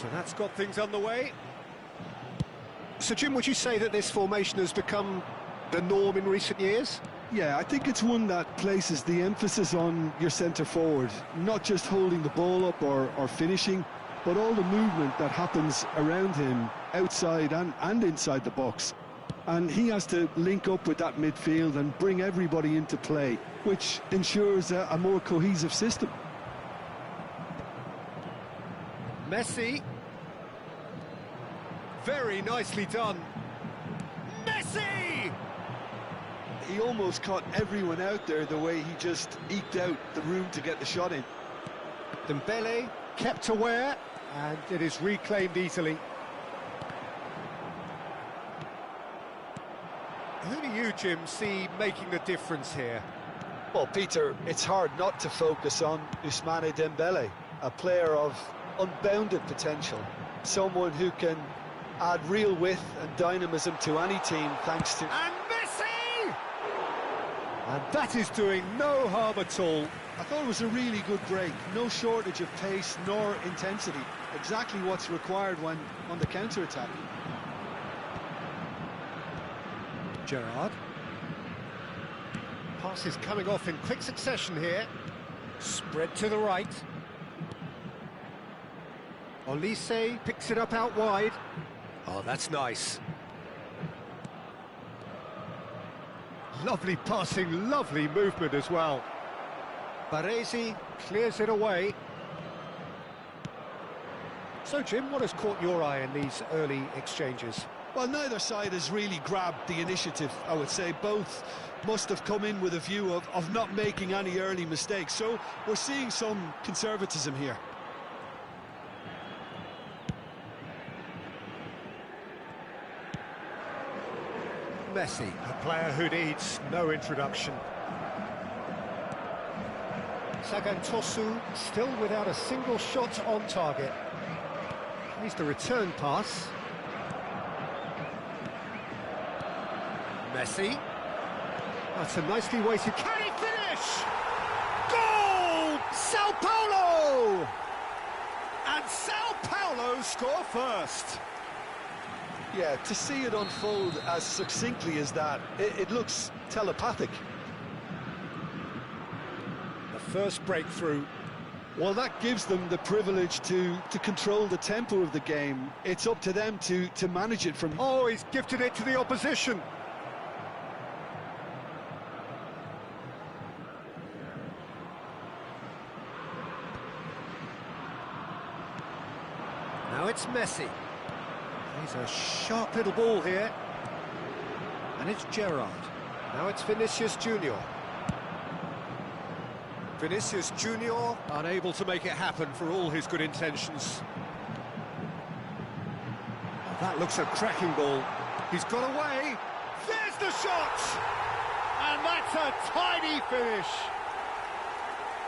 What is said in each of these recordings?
So that's got things underway. So, Jim, would you say that this formation has become the norm in recent years? Yeah, I think it's one that places the emphasis on your centre forward, not just holding the ball up or finishing, but all the movement that happens around him, outside and inside the box. And he has to link up with that midfield and bring everybody into play, which ensures a more cohesive system. Messi. Very nicely done. Messi! He almost caught everyone out there the way he just eked out the room to get the shot in. Dembele kept aware, and it is reclaimed easily. Who do you, Jim, see making the difference here? Well, Peter, it's hard not to focus on Ousmane Dembele, a player of unbounded potential, someone who can add real width and dynamism to any team thanks to... And Messi! And that is doing no harm at all. I thought it was a really good break, no shortage of pace nor intensity, exactly what's required when on the counter-attack. Gerrard. Passes coming off in quick succession here. Spread to the right. Olise picks it up out wide. Oh, that's nice. Lovely passing, lovely movement as well. Baresi clears it away. So, Jim, what has caught your eye in these early exchanges? Well, neither side has really grabbed the initiative, I would say. Both must have come in with a view of not making any early mistakes. So we're seeing some conservatism here. Messi, a player who needs no introduction. Sagantosu still without a single shot on target. Here's the return pass. Messi. That's a nicely weighted... Can he finish? Goal! Sao Paulo! And Sao Paulo score first. Yeah, to see it unfold as succinctly as that, it looks telepathic. The first breakthrough. Well, that gives them the privilege to control the tempo of the game. It's up to them to manage it from... Oh, he's gifted it to the opposition. Now it's Messi. He's a sharp little ball here. And it's Gerrard. Now it's Vinicius Junior. Vinicius Junior unable to make it happen for all his good intentions. Oh, that looks a cracking ball. He's got away. There's the shot! And that's a tiny finish.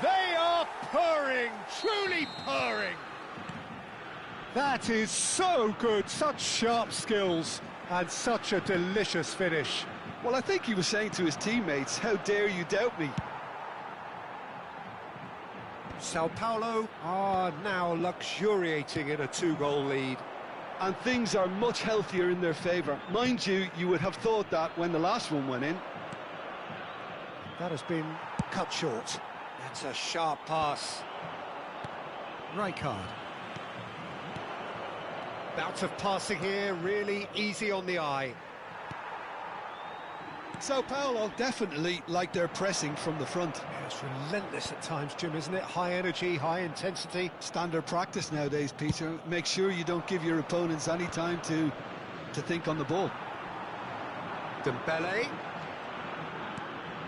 They are purring, truly purring. That is so good, such sharp skills, and such a delicious finish. Well, I think he was saying to his teammates, how dare you doubt me? Sao Paulo are now luxuriating in a 2-goal lead. And things are much healthier in their favour. Mind you, you would have thought that when the last one went in. That has been cut short. That's a sharp pass. Rijkaard. Bout of passing here, really easy on the eye. Sao Paulo definitely like their pressing from the front. Yeah, it's relentless at times, Jim, isn't it? High energy, high intensity. Standard practice nowadays, Peter. Make sure you don't give your opponents any time to think on the ball. Dembele.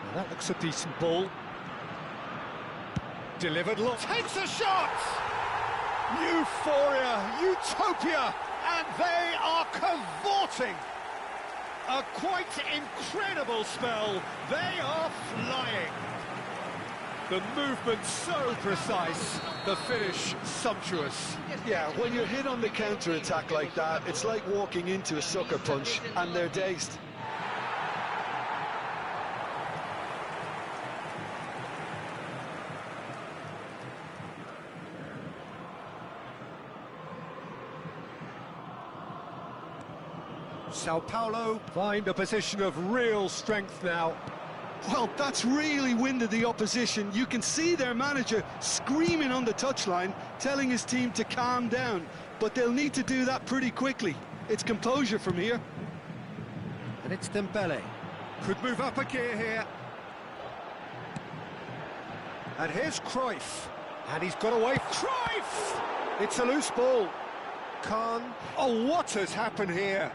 Well, that looks a decent ball. Delivered look. Takes a shot! Euphoria, utopia, and they are cavorting. A quite incredible spell. They are flying. The movement so precise, the finish sumptuous. Yeah, when you're hit on the counter-attack like that, it's like walking into a sucker punch, and they're dazed. Sao Paulo find a position of real strength now. Well, that's really winded the opposition. You can see their manager screaming on the touchline, telling his team to calm down. But they'll need to do that pretty quickly. It's composure from here. And it's Dembele. Could move up a gear here. And here's Cruyff. And he's got away. Cruyff! It's a loose ball. Khan. Oh, what has happened here?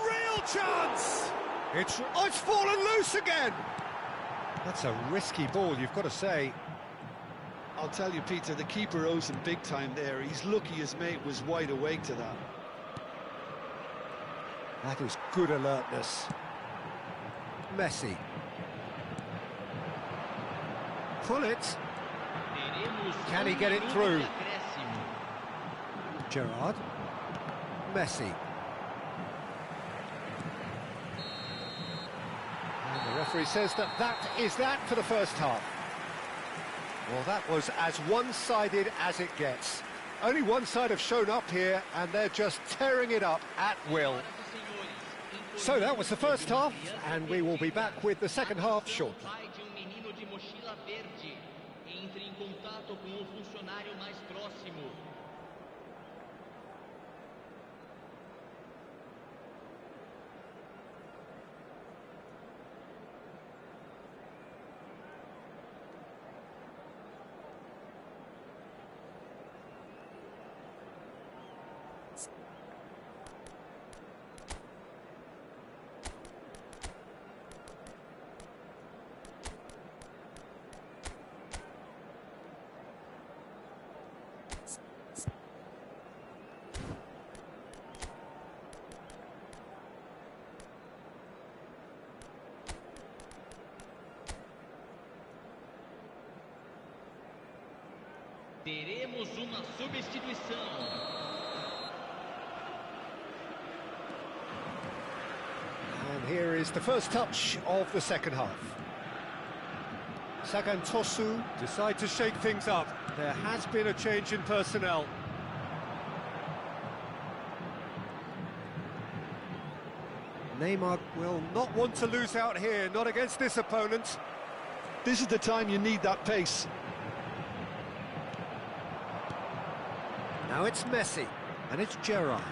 Real chance! It's fallen loose again! That's a risky ball, you've got to say. I'll tell you, Peter, the keeper owes him big time there. He's lucky his mate was wide awake to that. That is good alertness. Messi. Pull it. Can he get it through? Gerrard. Messi. And the referee says that is that for the first half. Well, that was as one-sided as it gets. Only one side have shown up here, and they're just tearing it up at will. So that was the first half, and we will be back with the second half shortly. Teremos uma substituição. And here is the first touch of the second half. Sagan Tosu decide to shake things up. There has been a change in personnel. Neymar will not want to lose out here, not against this opponent. This is the time you need that pace. Now it's Messi, and it's Gerrard.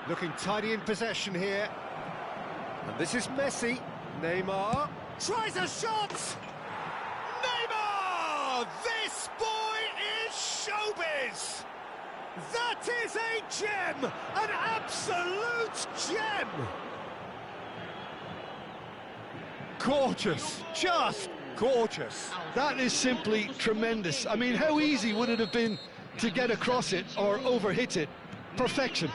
Looking tidy in possession here. And this is Messi. Neymar tries a shot! Neymar! This boy is showbiz! That is a gem! An absolute gem! Gorgeous, just gorgeous. That is simply tremendous. I mean, how easy would it have been to get across it or overhit it? Perfection.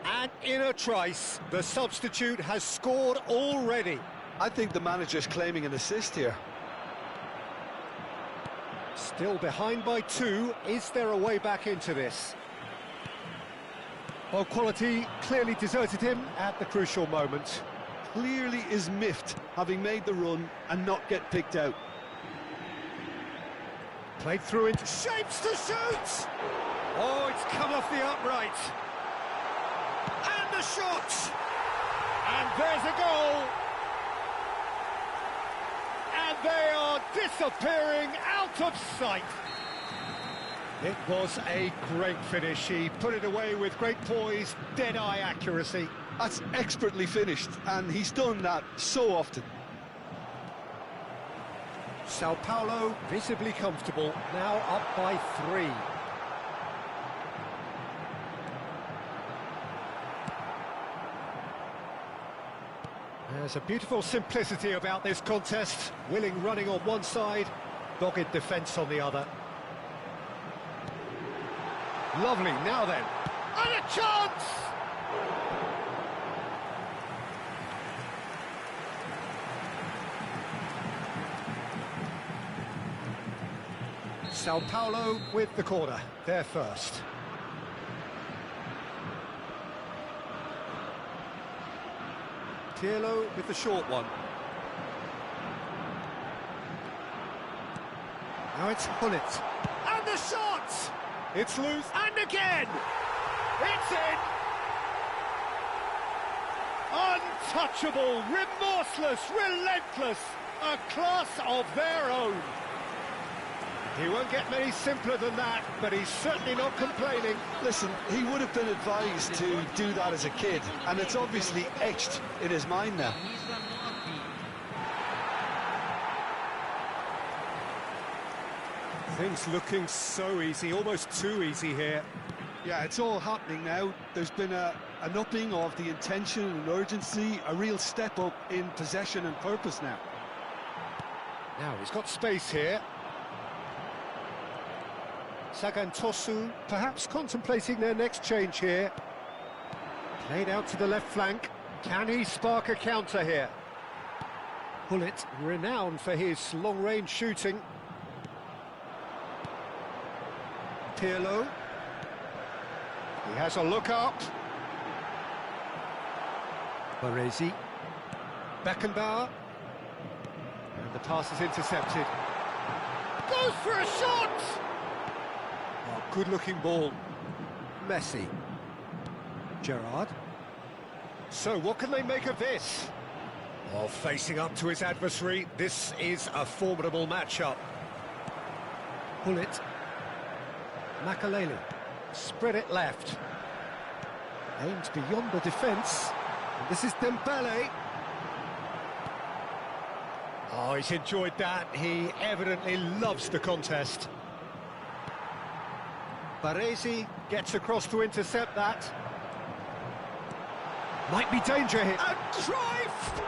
And in a trice, the substitute has scored already. I think the manager's claiming an assist here. Still behind by 2. Is there a way back into this? Well, quality clearly deserted him at the crucial moment. Clearly is miffed, having made the run and not get picked out. Played through into shapes to shoot! Oh, it's come off the upright. And the shot! And there's a goal! And they are disappearing out of sight. It was a great finish. He put it away with great poise, dead-eye accuracy. That's expertly finished, and he's done that so often. Sao Paulo visibly comfortable, now up by 3. There's a beautiful simplicity about this contest. Willing running on one side, dogged defence on the other. Lovely, now then. And a chance! Sao Paulo with the corner, they're first. Pirlo with the short one. Now it's Hullet. And the shot! It's loose, and again! It's in! Untouchable, remorseless, relentless, a class of their own. He won't get many simpler than that, but he's certainly not complaining. Listen, he would have been advised to do that as a kid, and it's obviously etched in his mind now. Things looking so easy, almost too easy here. Yeah, it's all happening now. There's been an upping of the intention and urgency, a real step up in possession and purpose now. Now he's got space here. Sagantosu perhaps contemplating their next change here. Played out to the left flank. Can he spark a counter here? Pullet, renowned for his long-range shooting. Pirlo. He has a look up. Baresi. Beckenbauer. And the pass is intercepted. Goes for a shot! Oh, good-looking ball. Messi. Gerrard. So, what can they make of this? Oh, facing up to his adversary, this is a formidable matchup. Pullet. Makalele. Spread it left. Aimed beyond the defence. And this is Dembele. Oh, he's enjoyed that. He evidently loves the contest. Baresi gets across to intercept that. Might be danger here. And Cruyff!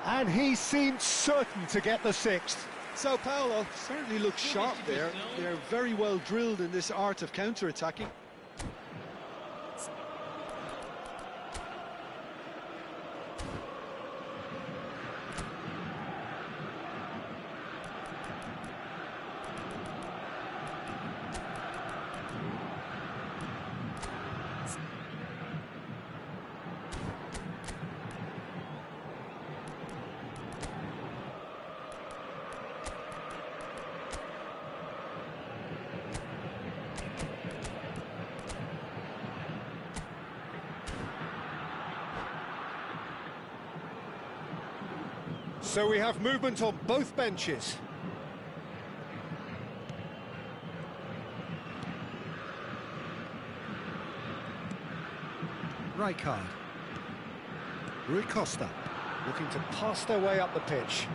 And he seemed certain to get the sixth. Sao Paulo certainly looks sharp there. They're very well drilled in this art of counter-attacking. So we have movement on both benches. Rijkaard. Rui Costa looking to pass their way up the pitch.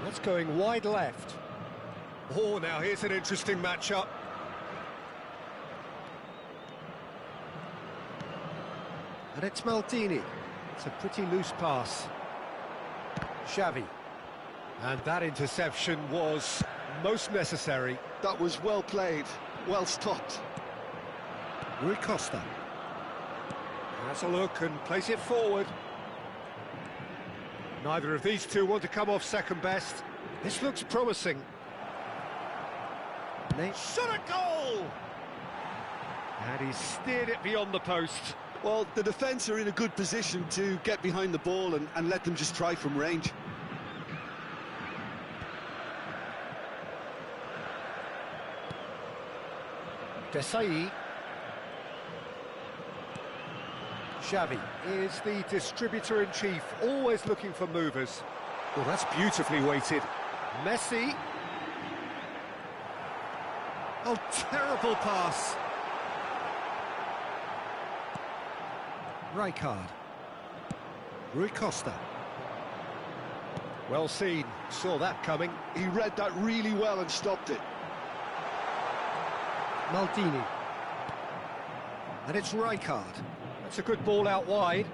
That's going wide left. Oh, now here's an interesting matchup. And it's Maldini. It's a pretty loose pass. Xavi. And that interception was most necessary. That was well played, well stopped. Rui Costa. Has a look and plays it forward. Neither of these two want to come off second best. This looks promising. Shot a goal! And he steered it beyond the post. Well, the defence are in a good position to get behind the ball and let them just try from range. Desai. Xavi is the distributor-in-chief, always looking for movers. Well, that's beautifully weighted. Messi. Oh, terrible pass. Rijkaard. Rui Costa. Well seen, saw that coming. He read that really well and stopped it. Maldini. And it's Rijkaard. That's a good ball out wide.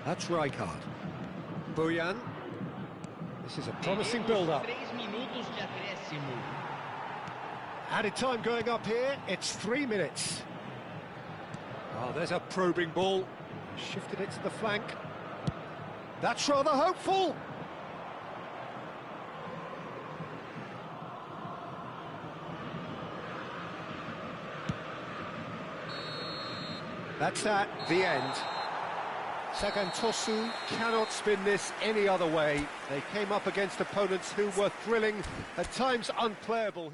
That's Rijkaard. Bojan. This is a promising build-up. 3 minutos de acréscimo. Added time going up here, it's 3 minutes. Oh, there's a probing ball. Shifted it to the flank. That's rather hopeful. That's that, the end. Sagantosu cannot spin this any other way. They came up against opponents who were thrilling, at times unplayable.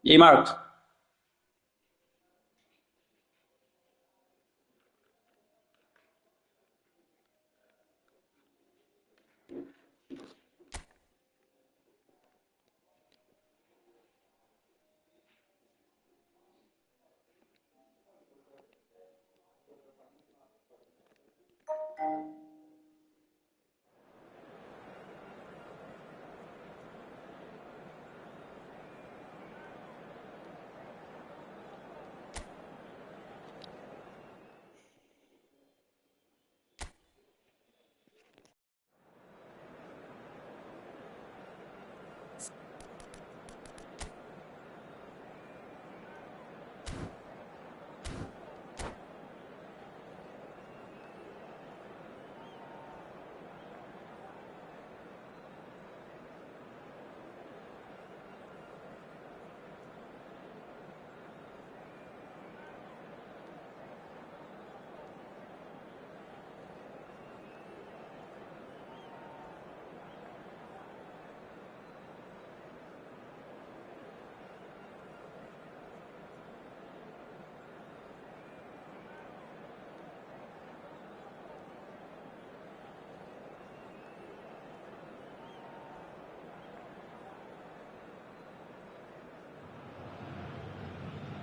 E aí, Marcos?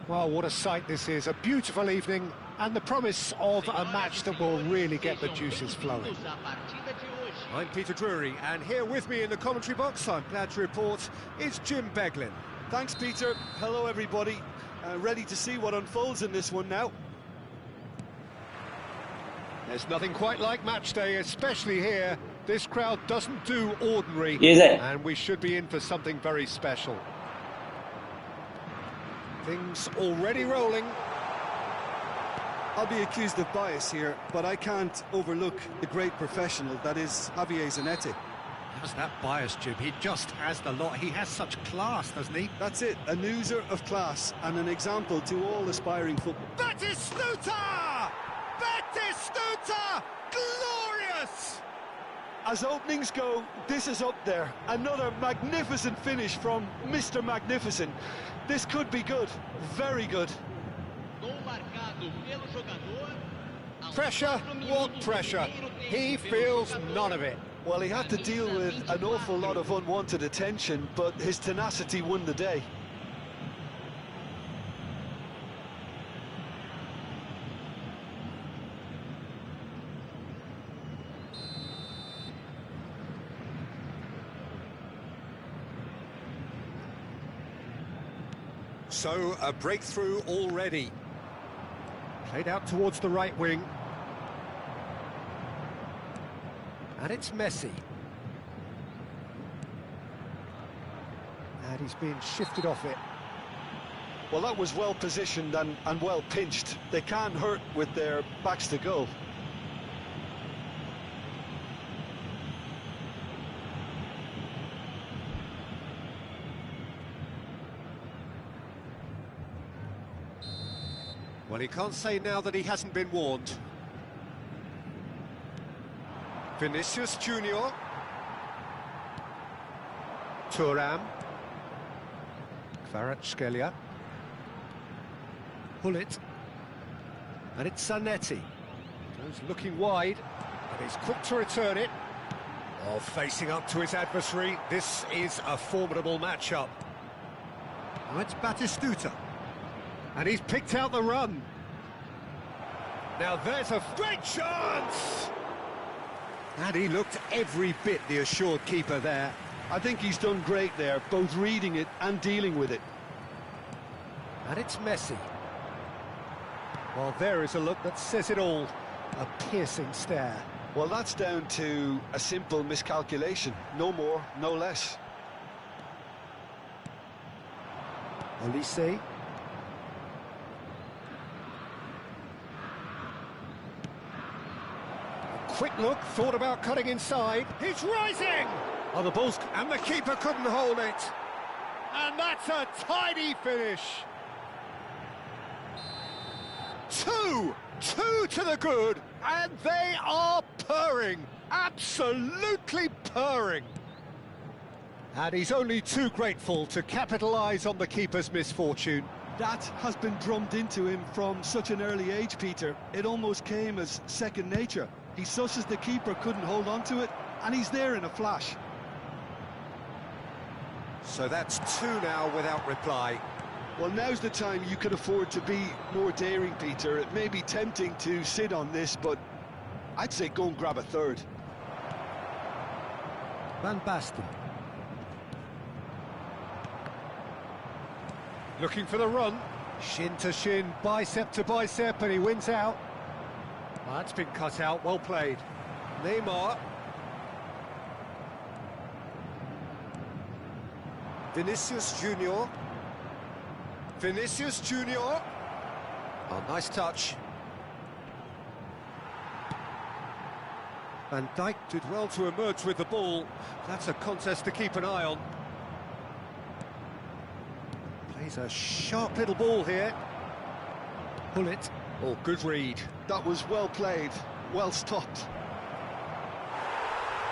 Well, what a sight this is. A beautiful evening and the promise of a match that will really get the juices flowing. I'm Peter Drury, and here with me in the commentary box, I'm glad to report, is Jim Beglin. Thanks, Peter. Hello, everybody. Ready to see what unfolds in this one now. There's nothing quite like match day, especially here. This crowd doesn't do ordinary, Is it? and we should be in for something very special. Things already rolling. I'll be accused of bias here, but I can't overlook the great professional that is Javier Zanetti. How's that bias, Jim? He just has the lot. He has such class, doesn't he? That's it, an oozer of class and an example to all aspiring football. Batistuta! Batistuta! Glorious! As openings go, this is up there. Another magnificent finish from Mr. Magnificent. This could be good, very good. Pressure? What pressure? He feels none of it. Well, he had to deal with an awful lot of unwanted attention, but his tenacity won the day. So, a breakthrough already. Played out towards the right wing. And it's Messi. And he's being shifted off it. Well, that was well positioned and well pinched. They can't hurt with their backs to goal. Well, he can't say now that he hasn't been warned. Vinicius Junior. Thuram. Kvaratskhelia. Hullet. And it's Zanetti. Goes looking wide, and he's quick to return it. Oh, facing up to his adversary, this is a formidable matchup. Now it's Batistuta. And he's picked out the run. Now there's a great chance! And he looked every bit the assured keeper there. I think he's done great there, both reading it and dealing with it. And it's Messi. Well, there is a look that says it all. A piercing stare. Well, that's down to a simple miscalculation. No more, no less. Olise. Quick look, thought about cutting inside. He's rising! Oh, the ball's... And the keeper couldn't hold it. And that's a tidy finish. Two to the good, and they are purring. Absolutely purring. And he's only too grateful to capitalise on the keeper's misfortune. That has been drummed into him from such an early age, Peter. It almost came as second nature. He susses the keeper couldn't hold on to it, and he's there in a flash. So that's two now without reply. Well, now's the time you can afford to be more daring, Peter. It may be tempting to sit on this, but I'd say go and grab a third. Van Basten. Looking for the run. Shin to shin, bicep to bicep, and he wins out. Well, that's been cut out, well played. Neymar. Vinicius Junior. Vinicius Junior. Oh, nice touch. Van Dijk did well to emerge with the ball. That's a contest to keep an eye on. Plays a sharp little ball here. Pull it. Oh, good read. That was well played, well stopped.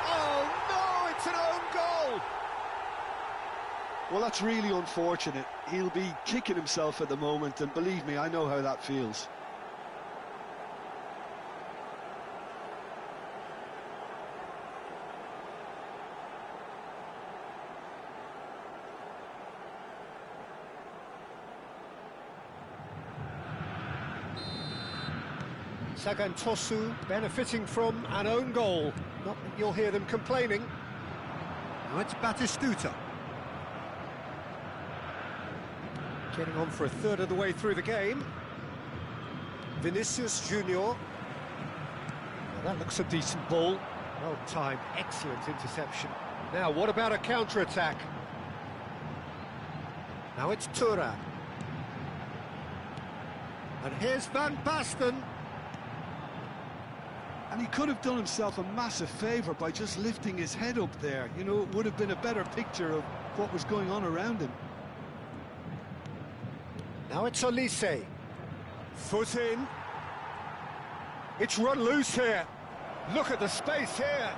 Oh, no, it's an own goal! Well, that's really unfortunate. He'll be kicking himself at the moment, and believe me, I know how that feels. Sagan Tosu benefiting from an own goal. Not that you'll hear them complaining. Now it's Batistuta. Getting on for a third of the way through the game. Vinicius Junior. Well, that looks a decent ball. Well timed, excellent interception. Now, what about a counter-attack? Now it's Thuram. And here's Van Basten. And he could have done himself a massive favour by just lifting his head up there. You know, it would have been a better picture of what was going on around him. Now it's Olise. Foot in. It's run loose here. Look at the space here.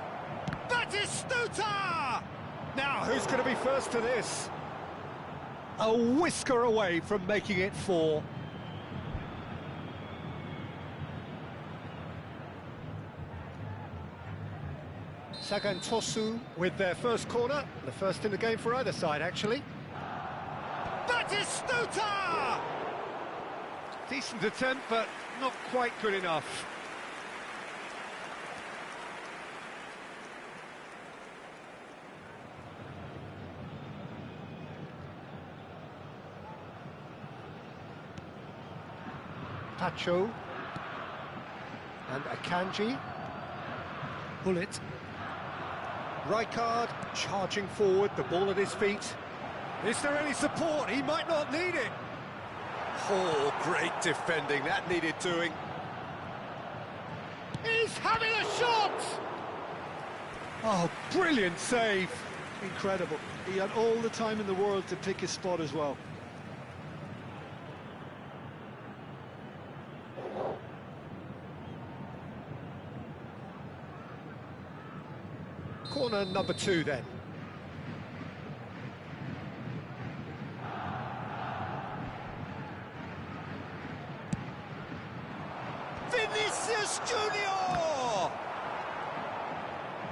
Batistuta! Now, who's going to be first to this? A whisker away from making it 4. Sagan Tosu with their first corner, the first in the game for either side, actually. Batistuta! Decent attempt, but not quite good enough. Pacho and Akanji. Bullet. Rijkaard charging forward, the ball at his feet. Is there any support? He might not need it. Oh, great defending, that needed doing. He's having a shot! Oh, brilliant save. Incredible. He had all the time in the world to pick his spot as well. Corner number 2 then. Vinicius Junior!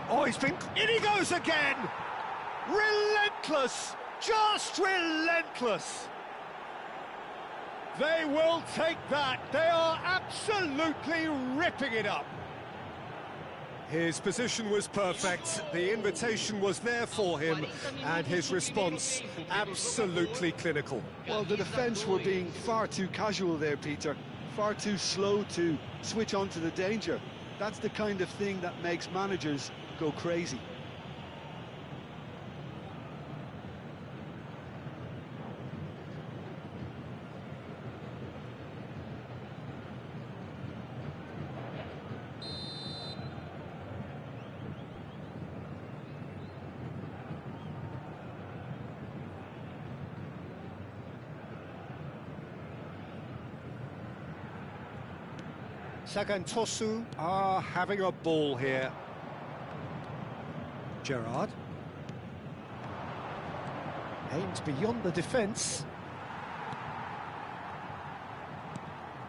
Oh, he's been... In he goes again! Relentless! Just relentless! They will take that. They are absolutely ripping it up. His position was perfect, the invitation was there for him, and his response absolutely clinical. Well, the defence were being far too casual there, Peter. Far too slow to switch on to the danger. That's the kind of thing that makes managers go crazy. Sagan Tosu are having a ball here. Gerrard. Aimed beyond the defence.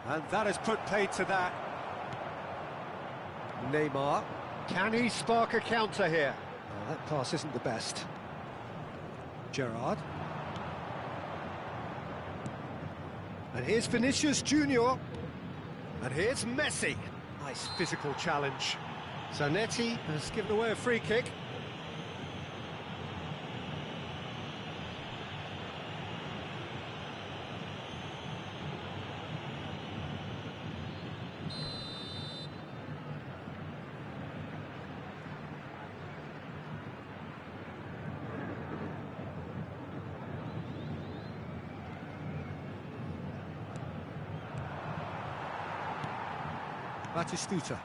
And that has put paid to that. Neymar. Can he spark a counter here? Oh, that pass isn't the best. Gerrard. And here's Vinicius Junior. And here's Messi. Nice physical challenge. Zanetti has given away a free kick. Batistuta.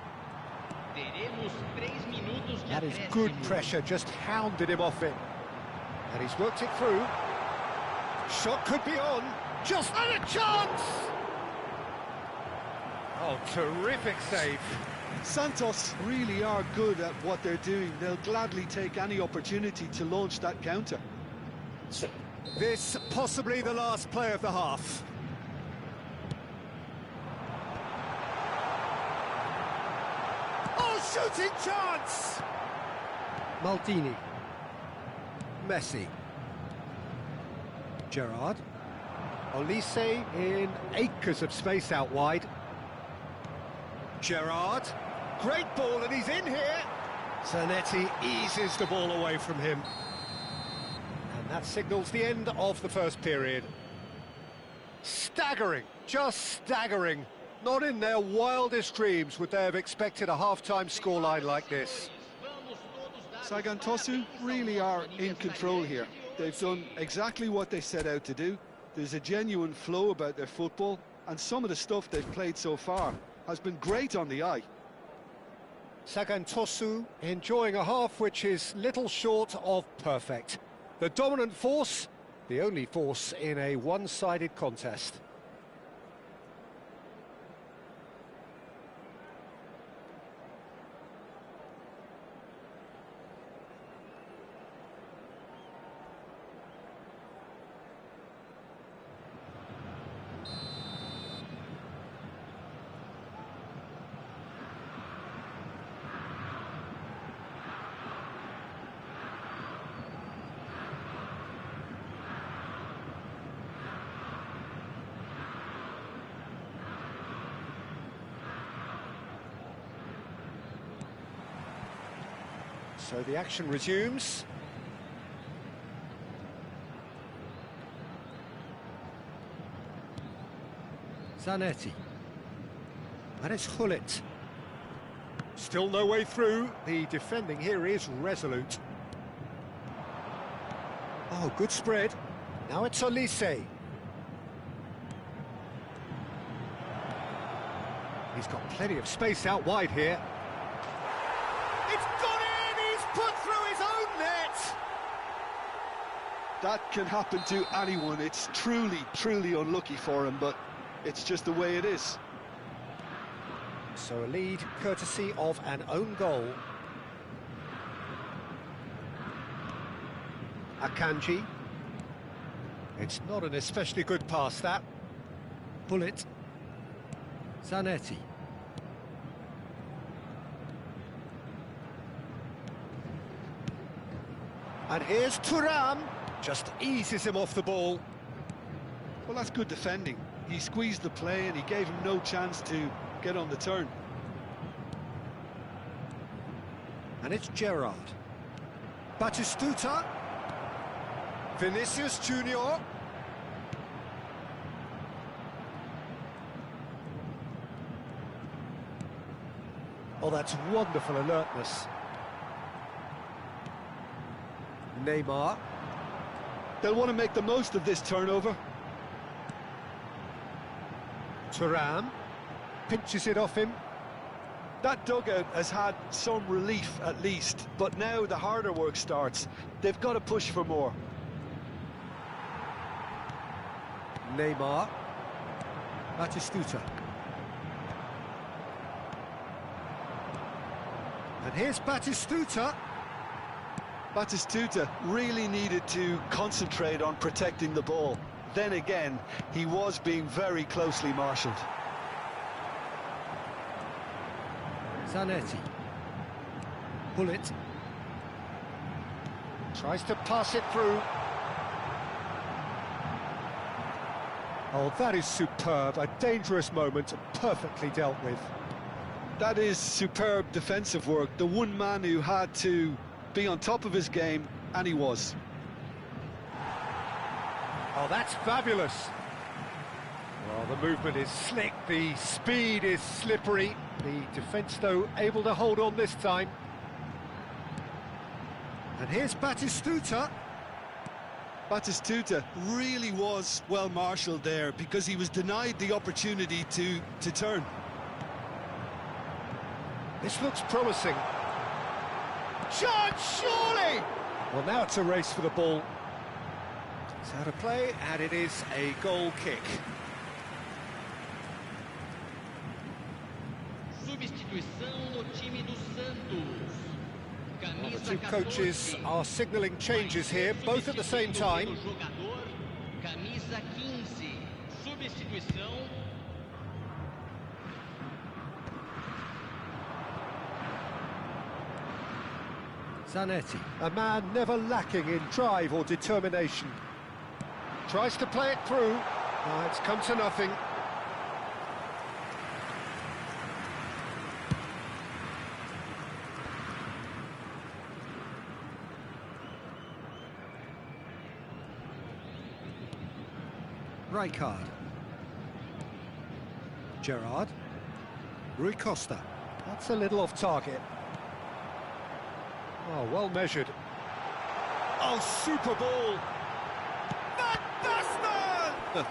Teremos 3 minutos de That is acréscimo. good pressure, just hounded him off it. And he's worked it through. Shot could be on. Just and a chance! Oh, terrific save. Santos really are good at what they're doing. They'll gladly take any opportunity to launch that counter. This possibly the last play of the half. Oh, shooting chance! Maldini. Messi. Gerrard. Olise in acres of space out wide. Gerrard. Great ball, and he's in here. Zanetti eases the ball away from him. And that signals the end of the first period. Staggering, just staggering. Not in their wildest dreams would they have expected a half-time scoreline like this. Sagan Tosu really are in control here. They've done exactly what they set out to do. There's a genuine flow about their football, and some of the stuff they've played so far has been great on the eye. Sagan Tosu enjoying a half which is little short of perfect. The dominant force, the only force in a one-sided contest. So the action resumes. Zanetti. And it's Hullet. Still no way through. The defending here is resolute. Oh, good spread. Now it's Olise. He's got plenty of space out wide here. It's gone in! He's put through his own net! That can happen to anyone. It's truly, truly unlucky for him, but it's just the way it is. So a lead courtesy of an own goal. Akanji. It's not an especially good pass, that. Bullet. Zanetti. And here's Thuram. Just eases him off the ball. Well, that's good defending. He squeezed the play and he gave him no chance to get on the turn. And it's Gerrard. Batistuta. Vinicius Junior. Oh, that's wonderful alertness. Neymar. They'll want to make the most of this turnover. Thuram pinches it off him. That dugout has had some relief at least, but now the harder work starts. They've got to push for more. Neymar. Batistuta. And here's Batistuta. Batistuta really needed to concentrate on protecting the ball. Then again, he was being very closely marshalled. Zanetti. Bullet. Tries to pass it through. Oh, that is superb. A dangerous moment, perfectly dealt with. That is superb defensive work. The one man who had to be on top of his game, and he was. Oh, that's fabulous. Well, the movement is slick, the speed is slippery. The defence, though, able to hold on this time. And here's Batistuta. Batistuta really was well marshalled there because he was denied the opportunity to turn. This looks promising. Shot, surely! Well, now it's a race for the ball. It's out of play, and it is a goal kick. Substituição no time do Santos. Well, the two coaches are signalling changes here, both at the same time. Camisa 15. Substituição. Zanetti, a man never lacking in drive or determination. Tries to play it through. It's come to nothing. Rijkaard. Gerrard. Rui Costa. That's a little off target. Oh, well measured. Oh, super ball! Van Basten!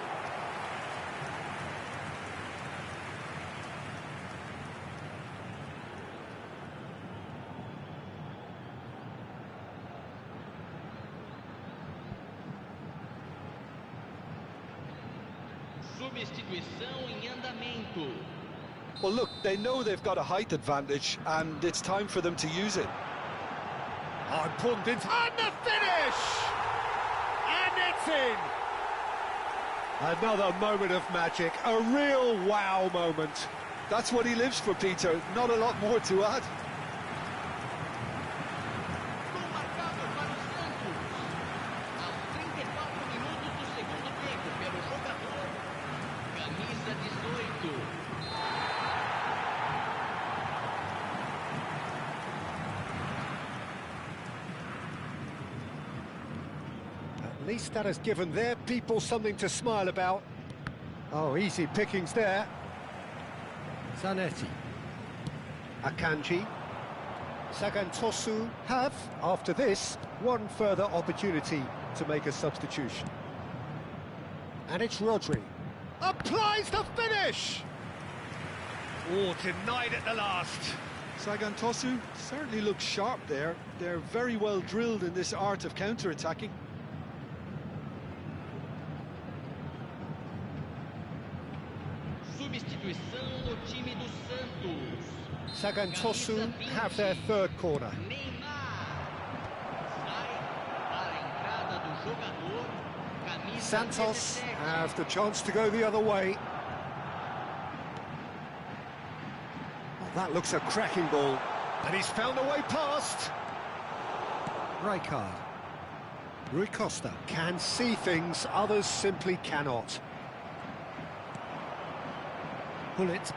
Substituição em andamento. Well, look, they know they've got a height advantage, and it's time for them to use it. Oh, important into... And the finish! And it's in! Another moment of magic, a real wow moment. That's what he lives for, Peter. Not a lot more to add. Gol marcado para o Santos. Aos 34 minutos do segundo tempo pelo jogador. Camisa 18. At least that has given their people something to smile about. Oh, easy pickings there. Zanetti. Akanji. Sagantosu have, after this, one further opportunity to make a substitution. And it's Rodri. Applies the finish! Oh, denied at the last. Sagantosu certainly looks sharp there. They're very well drilled in this art of counter-attacking. Substituição no time do Santos. Sagantosu have their third corner. Neymar. Sai para a entrada do jogador. Camisa Santos 17. have the chance to go the other way. Well, that looks a cracking ball. And he's found a way past. Rijkaard. Rui Costa can see things others simply cannot. Bullet.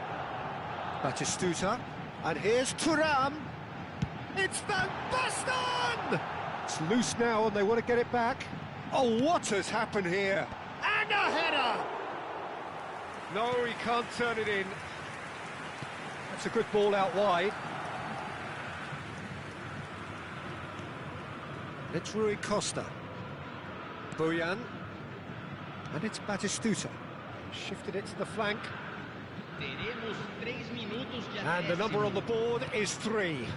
Batistuta. And here's Thuram. It's Van Basten! It's loose now and they want to get it back. Oh, what has happened here? And a header! No, he can't turn it in. That's a good ball out wide. It's Rui Costa. Bojan. And it's Batistuta. Shifted it to the flank. Teremos 3 minutos de And the number on the board is 3.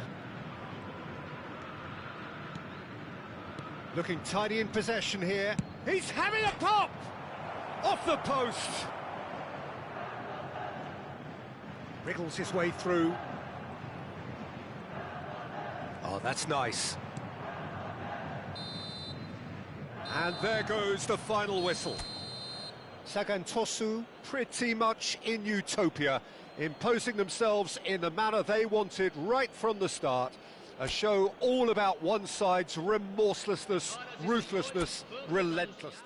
Looking tidy in possession here. He's having a pop! Off the post! Wriggles his way through. Oh, that's nice. And there goes the final whistle. Sagan Tosu pretty much in utopia, imposing themselves in the manner they wanted right from the start. A show all about one side's remorselessness, ruthlessness, relentlessness.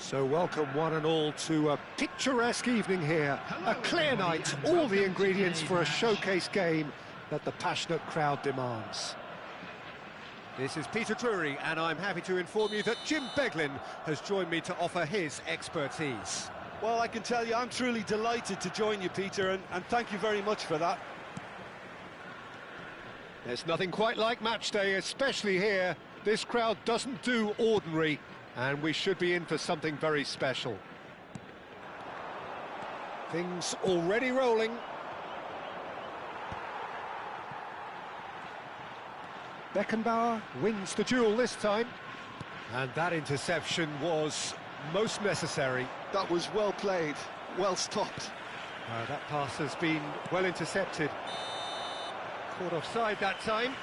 So welcome one and all to a picturesque evening here. A clear night, all the ingredients for a showcase game that the passionate crowd demands. This is Peter Drury, and I'm happy to inform you that Jim Beglin has joined me to offer his expertise. Well, I can tell you I'm truly delighted to join you, Peter, and thank you very much for that. There's nothing quite like match day, especially here. This crowd doesn't do ordinary, and we should be in for something very special. Things already rolling. Beckenbauer wins the duel this time. And that interception was most necessary. That was well played, well stopped. That pass has been well intercepted. Caught offside that time.